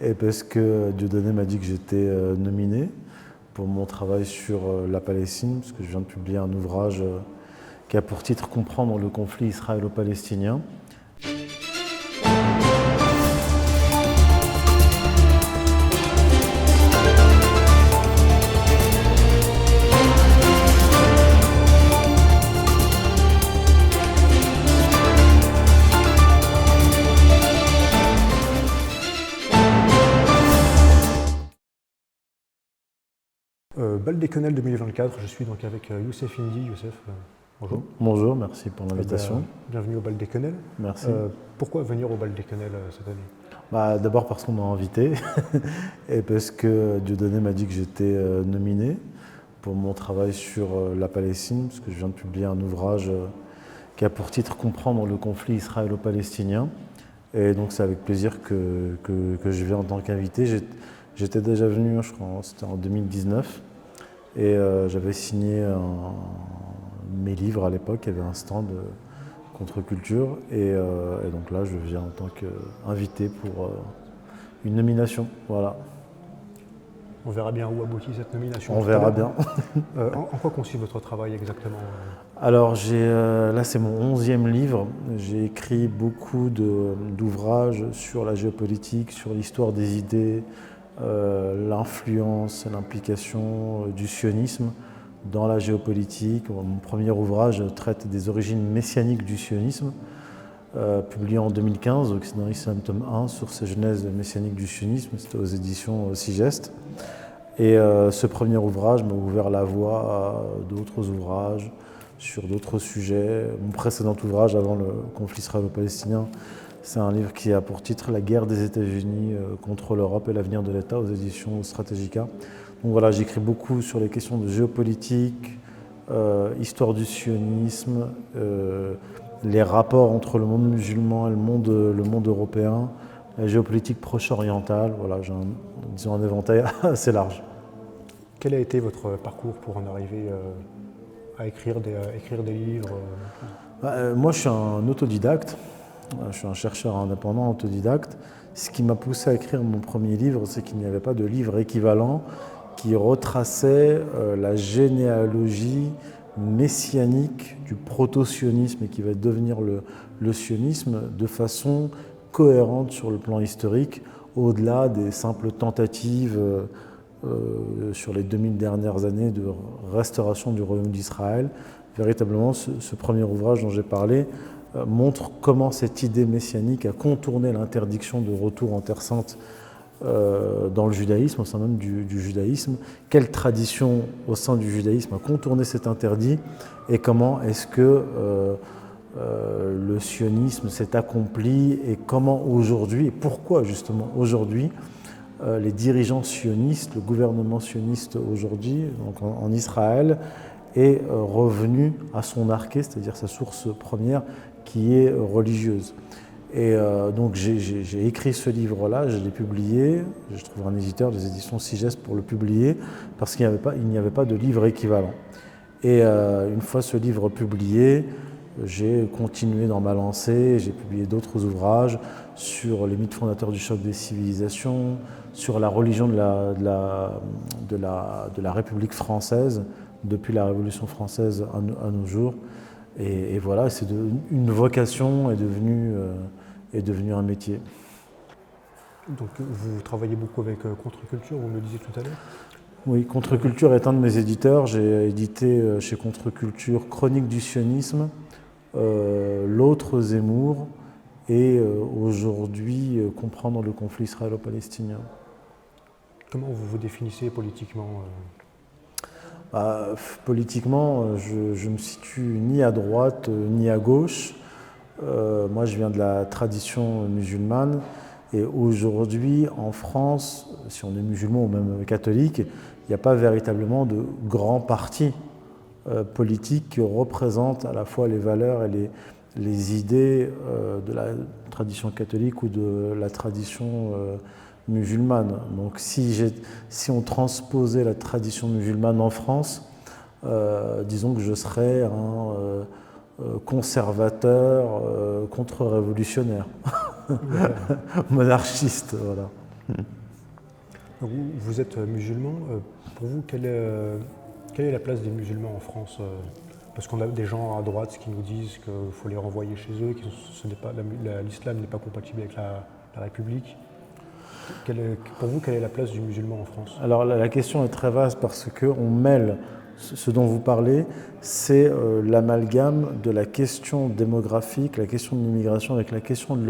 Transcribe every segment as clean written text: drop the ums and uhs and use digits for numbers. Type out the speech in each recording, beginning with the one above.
et parce que Dieudonné m'a dit que j'étais nominé pour mon travail sur la Palestine, parce que je viens de publier un ouvrage qui a pour titre Comprendre le conflit israélo-palestinien. Baldéconnel 2024, je suis donc avec Youssef Indy. Youssef, bonjour. Bonjour, merci pour l'invitation. Bienvenue au Baldéconnel. Merci. Pourquoi venir au Baldéconnel cette année? D'abord parce qu'on m'a invité et parce que Dieudonné m'a dit que j'étais nominé pour mon travail sur la Palestine, parce que je viens de publier un ouvrage qui a pour titre Comprendre le conflit israélo-palestinien. Et donc c'est avec plaisir que je viens en tant qu'invité. J'étais déjà venu, je crois, c'était en 2019, et j'avais signé mes livres à l'époque. Il y avait un stand contre-culture, et donc là je viens en tant qu'invité pour une nomination. Voilà. On verra bien où aboutit cette nomination. On verra bien. En quoi consiste votre travail exactement? Alors là c'est mon 11e livre. J'ai écrit beaucoup d'ouvrages sur la géopolitique, sur l'histoire des idées, l'influence et l'implication du sionisme dans la géopolitique. Mon premier ouvrage traite des origines messianiques du sionisme, publié en 2015, Occident Islam tome 1, sur ces genèses messianiques du sionisme. C'était aux éditions Sigest. Et ce premier ouvrage m'a ouvert la voie à d'autres ouvrages sur d'autres sujets. Mon précédent ouvrage, avant le conflit israélo-palestinien, c'est un livre qui a pour titre La guerre des États-Unis contre l'Europe et l'avenir de l'État, aux éditions Strategica. Donc voilà, j'écris beaucoup sur les questions de géopolitique, histoire du sionisme, les rapports entre le monde musulman et le monde européen, la géopolitique proche-orientale. Voilà, j'ai un éventail assez large. Quel a été votre parcours pour en arriver à écrire des livres? Moi, je suis un autodidacte. Je suis un chercheur indépendant, autodidacte. Ce qui m'a poussé à écrire mon premier livre, c'est qu'il n'y avait pas de livre équivalent qui retraçait la généalogie messianique du proto-sionisme et qui va devenir le sionisme de façon cohérente sur le plan historique, au-delà des simples tentatives sur les 2000 dernières années de restauration du royaume d'Israël. Véritablement, ce premier ouvrage dont j'ai parlé montre comment cette idée messianique a contourné l'interdiction de retour en Terre Sainte dans le judaïsme, au sein même du judaïsme. Quelle tradition au sein du judaïsme a contourné cet interdit et comment est-ce que le sionisme s'est accompli et comment aujourd'hui, et pourquoi justement aujourd'hui, les dirigeants sionistes, le gouvernement sioniste aujourd'hui, donc en Israël, est revenu à son arché, c'est-à-dire sa source première, qui est religieuse. Et donc j'ai écrit ce livre-là, je l'ai publié, je trouve un éditeur, des éditions Sigest, pour le publier, parce qu'il n'y avait pas de livre équivalent. Et une fois ce livre publié, j'ai continué dans ma lancée, j'ai publié d'autres ouvrages sur les mythes fondateurs du choc des civilisations, sur la religion de la République française, depuis la Révolution française à nos jours. Et voilà, une vocation est devenue un métier. Donc vous travaillez beaucoup avec Contre-Culture, vous me disiez tout à l'heure? Oui, Contre-Culture est un de mes éditeurs. J'ai édité chez Contre-Culture Chronique du sionisme, L'autre Zemmour et aujourd'hui Comprendre le conflit israélo-palestinien. Comment vous vous définissez politiquement? Politiquement, je me situe ni à droite ni à gauche. Moi, je viens de la tradition musulmane et aujourd'hui, en France, si on est musulman ou même catholique, il n'y a pas véritablement de grands partis politiques qui représentent à la fois les valeurs et les idées de la tradition catholique ou de la tradition musulmane. Donc si on transposait la tradition musulmane en France, disons que je serais un conservateur contre-révolutionnaire, monarchiste, voilà. Vous êtes musulman. Pour vous, quelle est la place des musulmans en France parce qu'on a des gens à droite qui nous disent qu'il faut les renvoyer chez eux, que l'islam n'est pas compatible avec la République. Pour vous, quelle est la place du musulman en France? Alors la question est très vaste parce qu'on mêle ce dont vous parlez, c'est l'amalgame de la question démographique, la question de l'immigration avec la question de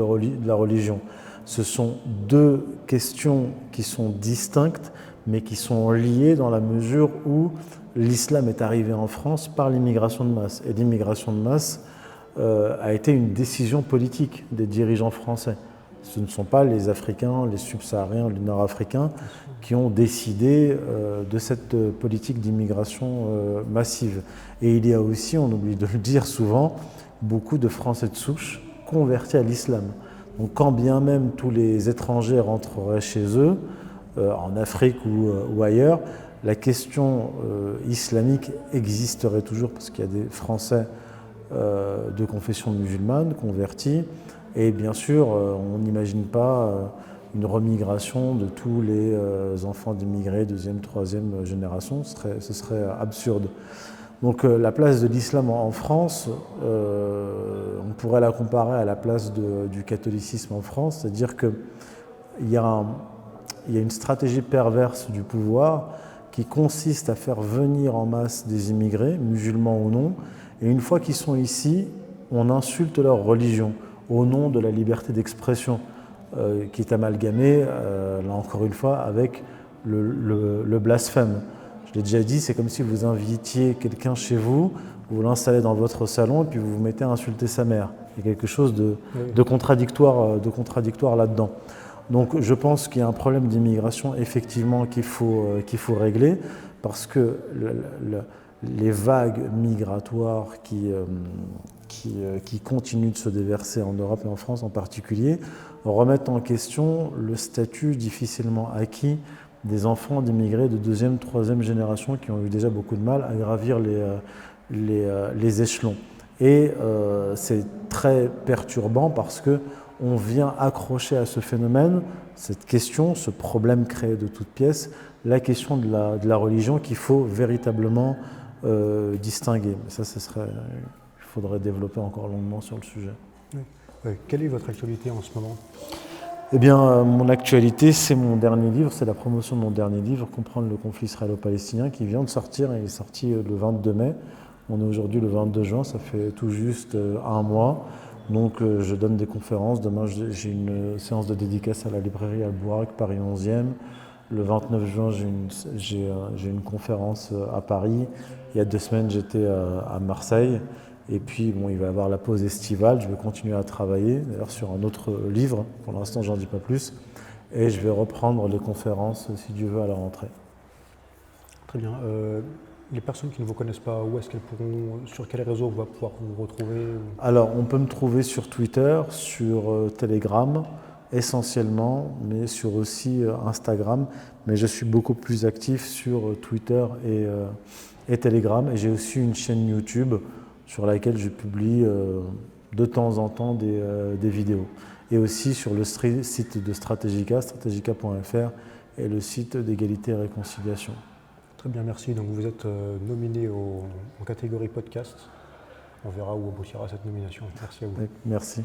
la religion. Ce sont deux questions qui sont distinctes, mais qui sont liées dans la mesure où l'islam est arrivé en France par l'immigration de masse. Et l'immigration de masse a été une décision politique des dirigeants français. Ce ne sont pas les Africains, les subsahariens, les Nord-Africains qui ont décidé de cette politique d'immigration massive. Et il y a aussi, on oublie de le dire souvent, beaucoup de Français de souche convertis à l'islam. Donc quand bien même tous les étrangers rentreraient chez eux, en Afrique ou ailleurs, la question islamique existerait toujours parce qu'il y a des Français de confession musulmane convertis. Et bien sûr, on n'imagine pas une remigration de tous les enfants d'immigrés, deuxième, troisième génération, ce serait absurde. Donc la place de l'islam en France, on pourrait la comparer à la place du catholicisme en France, c'est-à-dire qu'il y a une stratégie perverse du pouvoir qui consiste à faire venir en masse des immigrés, musulmans ou non, et une fois qu'ils sont ici, on insulte leur religion au nom de la liberté d'expression, qui est amalgamée, là encore une fois, avec le blasphème. Je l'ai déjà dit, c'est comme si vous invitiez quelqu'un chez vous, vous l'installez dans votre salon et puis vous vous mettez à insulter sa mère. Il y a quelque chose de contradictoire là-dedans. Donc je pense qu'il y a un problème d'immigration effectivement qu'il faut régler parce que les vagues migratoires qui continuent de se déverser en Europe et en France en particulier remettent en question le statut difficilement acquis des enfants d'immigrés de deuxième, troisième génération qui ont eu déjà beaucoup de mal à gravir les échelons. Et c'est très perturbant parce qu'on vient accrocher à ce phénomène, cette question, ce problème créé de toutes pièces, la question de la religion qu'il faut véritablement distinguer. Mais ça, il faudrait développer encore longuement sur le sujet. Oui. Quelle est votre actualité en ce moment ? Eh bien, mon actualité, c'est mon dernier livre, c'est la promotion de mon dernier livre, Comprendre le conflit israélo-palestinien, qui vient de sortir, il est sorti le 22 mai. On est aujourd'hui le 22 juin, ça fait tout juste un mois. Donc je donne des conférences. Demain, j'ai une séance de dédicace à la librairie Albourak, Paris 11e. Le 29 juin, j'ai une conférence à Paris. Il y a 2 semaines, j'étais à Marseille. Et puis, bon, il va y avoir la pause estivale. Je vais continuer à travailler, d'ailleurs, sur un autre livre. Pour l'instant, j'en dis pas plus. Et je vais reprendre les conférences, si Dieu veut, à la rentrée. Très bien. Les personnes qui ne vous connaissent pas, où est-ce qu'elles pourront, sur quel réseau on va pouvoir vous retrouver ? Alors, on peut me trouver sur Twitter, sur Telegram, essentiellement, mais sur aussi Instagram. Mais je suis beaucoup plus actif sur Twitter et Telegram. Et j'ai aussi une chaîne YouTube sur laquelle je publie de temps en temps des vidéos. Et aussi sur le site de Strategica, strategica.fr, et le site d'égalité et réconciliation. Très bien, merci. Donc vous êtes nominé en catégorie podcast. On verra où aboutira cette nomination. Merci à vous. Merci.